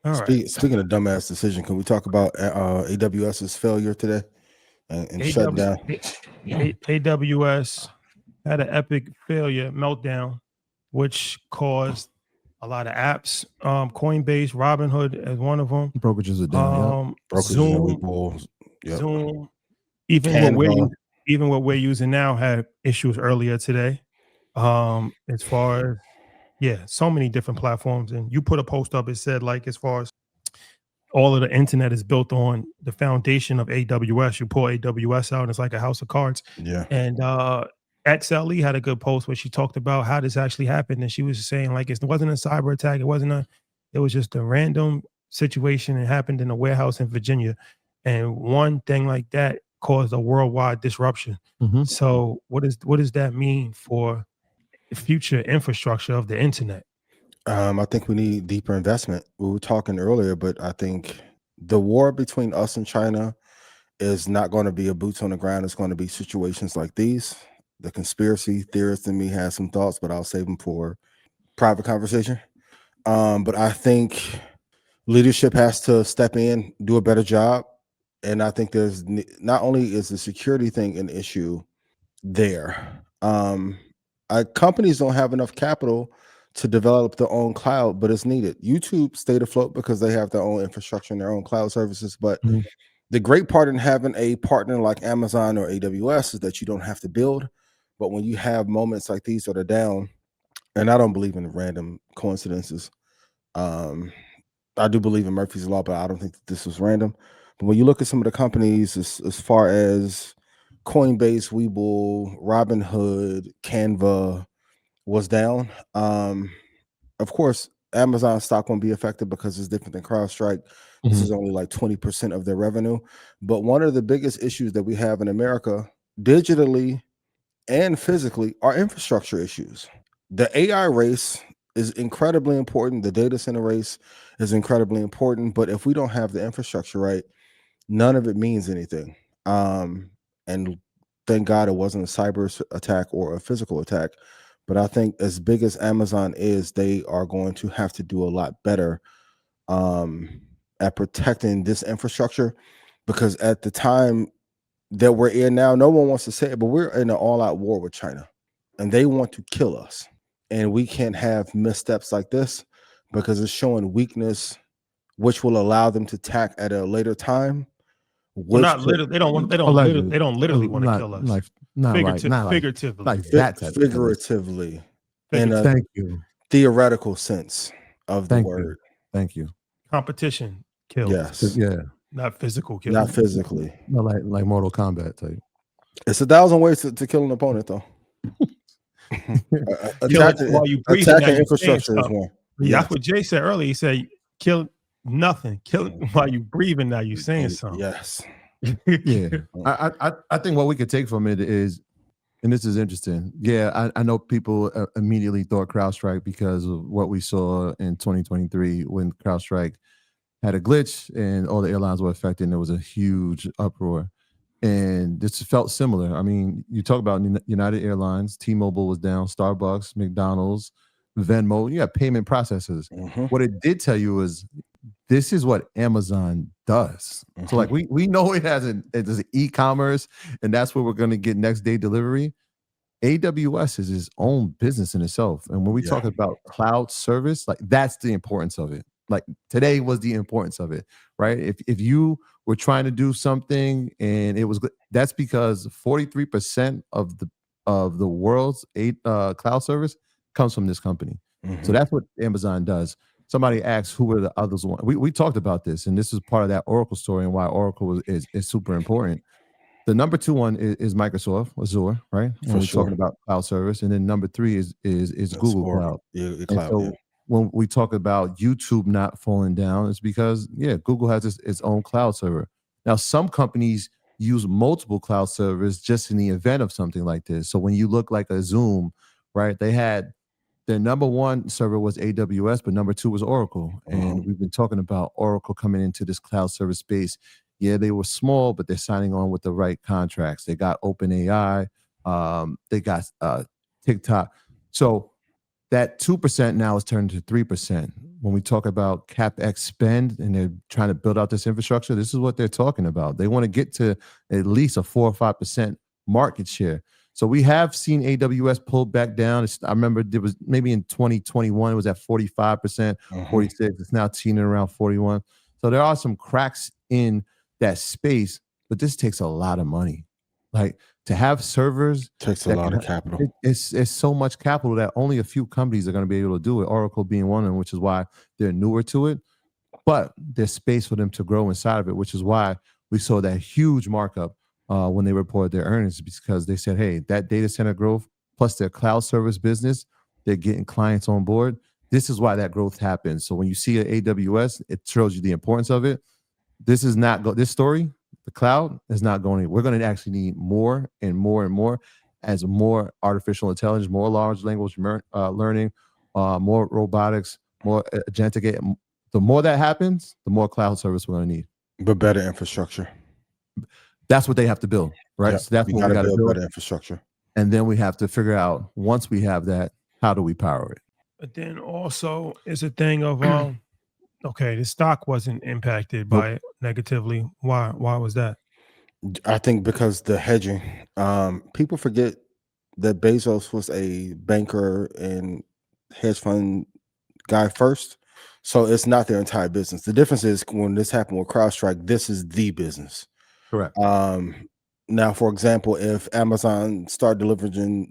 All right. Speaking of dumbass decision, can we talk about AWS's failure today and shutting AW, down? AWS had an epic failure meltdown, which caused a lot of apps. Coinbase, Robinhood as one of them. Brokerages are down. Yep. Brokerages and Zoom, Weeble. Yep. Zoom, even what we're Canva. using, even what we're using now had issues earlier today. As far as so many different platforms, and you put a post up. It said like as far as all of the internet is built on the foundation of AWS. You pull AWS out, and it's like a house of cards. Yeah. And XLE had a good post where she talked about how this actually happened, and she was saying like it wasn't a cyber attack. It was just a random situation. It happened in a warehouse in Virginia, and one thing like that caused a worldwide disruption. Mhm. So what does that mean for the future infrastructure of the internet? I think we need deeper investment. We were talking earlier, but I think the war between us and China is not going to be a boots on the ground. It's going to be situations like these. The conspiracy theorist in me has some thoughts, but I'll save them for private conversation. But I think leadership has to step in, do a better job. And I think there's not only is the security thing an issue there, companies don't have enough capital to develop their own cloud, but it's needed. YouTube stayed afloat because they have their own infrastructure and their own cloud services. But Mhm. the great part in having a partner like Amazon or AWS is that you don't have to build. But when you have moments like these that are down, and I don't believe in random coincidences. I do believe in Murphy's Law, but I don't think that this was random. But when you look at some of the companies as far as Coinbase, Weeble, Robinhood, Canva was down. Of course, Amazon stock won't be affected because it's different than CrowdStrike. This Mhm. is only like 20% of their revenue. But one of the biggest issues that we have in America, digitally and physically, are infrastructure issues. The AI race is incredibly important. The data center race is incredibly important. But if we don't have the infrastructure right, none of it means anything. And thank God it wasn't a attack or a physical attack. But I think as big as Amazon is, they are going to have to do a lot better um, at protecting this infrastructure, because at the time that we're in now, no one wants to say it, but we're in an all-out war with China, and they want to kill us. And we can't have missteps like this because it's showing weakness, which will allow them to attack at a later time. Well, Which not literally. They don't. Allegedly, They don't literally want to not kill us. like not like not like Figuratively. like that type of killing. figuratively, in a Figuratively. Thank you, theoretical sense of the thank you, word. thank you. Competition kills, Yes, Yeah, not physical not killing. physically. not like Mortal Kombat type. It's 1,000 ways to kill an opponent, though. Kill it Attacking while you breathing. Now attacking you saying infrastructure is stuff. one. That's Yes. what Jay said earlier. He said, "Kill nothing. Kill it while you breathing. Now you saying something." Yes. Yeah, I think what we could take from it is, and this is interesting. Yeah, I know people immediately thought CrowdStrike because of what we saw in 2023 when CrowdStrike had a glitch and all the airlines were affected and there was a huge uproar. And this felt similar. I mean, you talk about United Airlines, T-Mobile was down, Starbucks, McDonald's, Venmo. You have payment processors. Mhm. What it did tell you is this is what Amazon does. So like we know it has an e-commerce, and that's where we're going to get next day delivery. AWS is its own business in itself. And when we Yeah. talk about cloud service, like that's the importance of it. Like today was the importance of it, right? If you were trying to do something and it was that's because 43% of the world's cloud service comes from this company. So Mhm. that's what Amazon does. Somebody asked who were the others. We talked about this, and this is part of that Oracle story and why Oracle is super important. The number two one is Microsoft Azure, right? When For we're talking sure. about cloud service, and then number three is That's Google Oracle. Cloud. Yeah, the And cloud. Yeah. so when we talk about YouTube not falling down, it's because Google has its own cloud server. Now, some companies use multiple cloud servers just in the event of something like this. So when you look like a Zoom, right? They had their number one server was AWS, but number two was Oracle. And we've been talking about Oracle coming into this cloud service space. Yeah, they were small, but they're signing on with the right contracts. They got OpenAI, they got TikTok. So that 2% now is turned to 3%. When we talk about CapEx spend and they're trying to build out this infrastructure, this is what they're talking about. They want to get to at least a 4 or 5% market share. So we have seen AWS pull back down. I remember there was maybe in 2021, it was at 45%, 46. It's now teetering around 41. So there are some cracks in that space, but this takes a lot of money. Like to have servers Takes a lot of capital. It's so much capital that only a few companies are going to be able to do it. Oracle being one of them, which is why they're newer to it. But there's space for them to grow inside of it, which is why we saw that huge markup when they reported their earnings, because they said, hey, that data center growth plus their cloud service business, they're getting clients on board. This is why that growth happens. So when you see an AWS, it shows you the importance of it. This is not this story. The cloud is not going. We're going to actually need more and more and more as more artificial intelligence, more large language learning, more robotics, more agentic. The more that happens, the more cloud service we're going to need. But better infrastructure. That's what they have to build, right? Yep. So that's we what we got to build. Better infrastructure. And then we have to figure out, once we have that, how do we power it? But then also it's a thing of okay, the stock wasn't impacted by it negatively. Why was that? I think because the hedging. People forget that Bezos was a banker and hedge fund guy first. So it's not their entire business. The difference is when this happened with CrowdStrike, this is the business. Correct. Now, for example, if Amazon started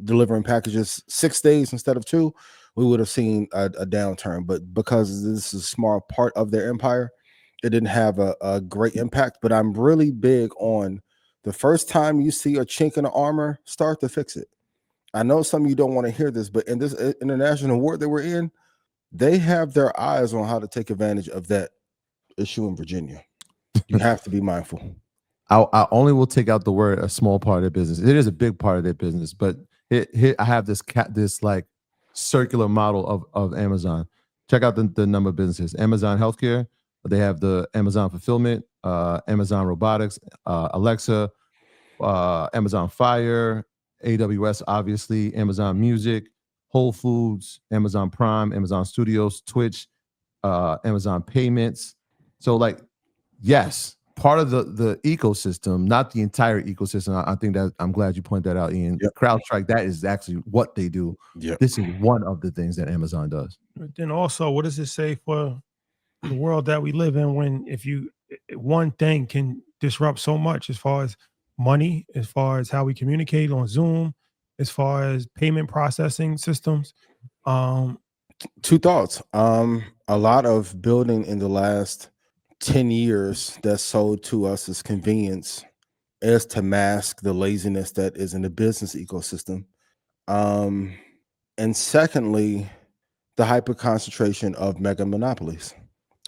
delivering packages 6 days instead of 2, we would have seen a downturn. But because this is a small part of their empire, it didn't have a great impact. But I'm really big on the first time you see a chink in the armor, start to fix it. I know some of you don't want to hear this, but in this international war that we're in, they have their eyes on how to take advantage of that issue in Virginia. You have to be mindful. I only will take out the word a small part of their business. It is a big part of their business, but I have this like circular model of Amazon. Check out the number of businesses. Amazon Healthcare, they have the Amazon Fulfillment, Amazon Robotics, Alexa, Amazon Fire, AWS, obviously, Amazon Music, Whole Foods, Amazon Prime, Amazon Studios, Twitch, Amazon Payments. So like, yes, part of the ecosystem, not the entire ecosystem. I think that I'm glad you pointed that out, Ian. Yep. CrowdStrike, that is actually what they do. Yep. This is one of the things that Amazon does. But then also, what does it say for the world that we live in when one thing can disrupt so much as far as money, as far as how we communicate on Zoom, as far as payment processing systems? Two thoughts. A lot of building in the last 10 years that's sold to us as convenience is to mask the laziness that is in the business ecosystem. And secondly, the hyper concentration of mega monopolies.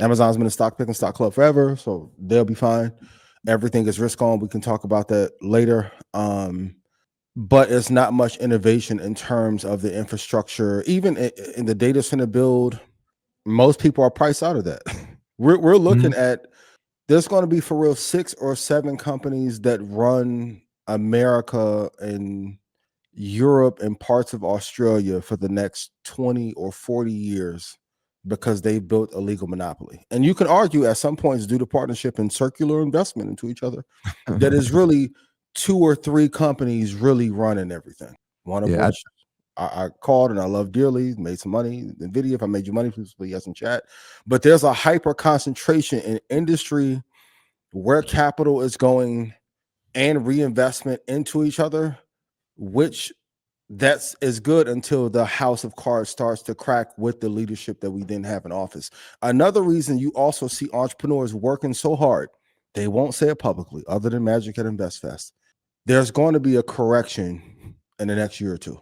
Amazon's been a stock pick and stock club forever, so they'll be fine. Everything is risk on. We can talk about that later. But it's not much innovation in terms of the infrastructure. Even in the data center build, most people are priced out of that. We're looking at, there's going to be for real 6 or 7 companies that run America and Europe and parts of Australia for the next 20 or 40 years because they built a legal monopoly. And you can argue at some points, due to partnership and circular investment into each other, that is really 2 or 3 companies really running everything. One of which I called and I love dearly, made some money. NVIDIA, if I made you money, please put yes in chat. But there's a hyper concentration in industry where capital is going and reinvestment into each other, which that's is good until the house of cards starts to crack with the leadership that we then have in office. Another reason you also see entrepreneurs working so hard, they won't say it publicly, other than Magic at InvestFest. There's going to be a correction in the next year or two.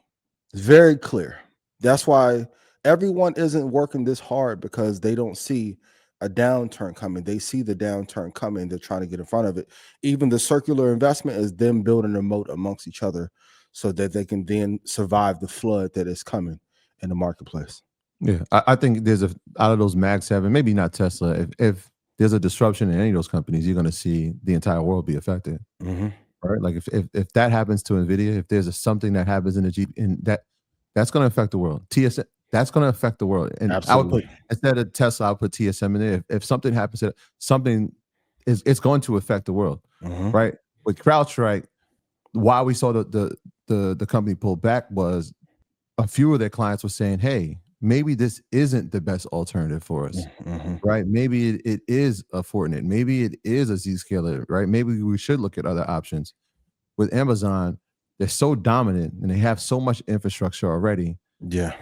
It's very clear. That's why everyone isn't working this hard, because they don't see a downturn coming. They see the downturn coming. They're trying to get in front of it. Even the circular investment is them building a moat amongst each other so that they can then survive the flood that is coming in the marketplace. Yeah, I think there's out of those Mag 7, maybe not Tesla. If there's a disruption in any of those companies, you're going to see the entire world be affected. Right? Like if that happens to NVIDIA, if there's something that happens in the Jeep, that's going to affect the world. That's going to affect the world. And I would put, Absolutely. instead of Tesla, I'll put TSM in there. If something happens to something, it's going to affect the world, Mhm. right? With CrowdStrike, why we saw the company pull back was a few of their clients were saying, hey, maybe this isn't the best alternative for us, Mhm. right? Maybe it is a Fortinet. Maybe it is a Zscaler, right? Maybe we should look at other options. With Amazon, they're so dominant and they have so much infrastructure already. Yeah.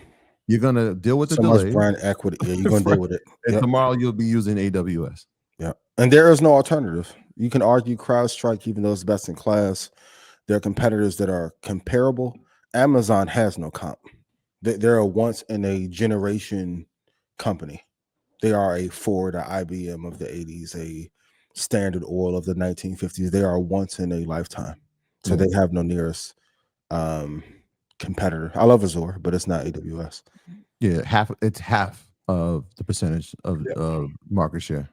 You're going to deal with the So much delay. brand equity. Yeah, you're gonna deal with it. And Yep. tomorrow you'll be using AWS. Yeah. And there is no alternative. You can argue CrowdStrike, even though it's best in class. There are competitors that are comparable. Amazon has no comp. They're a once in a generation company. They are a Ford, a IBM of the 80s, a Standard Oil of the 1950s. They are once in a lifetime. So Yeah. they have no nearest competitor. I love Azure, but it's not AWS. Yeah, it's half of the percentage of market share.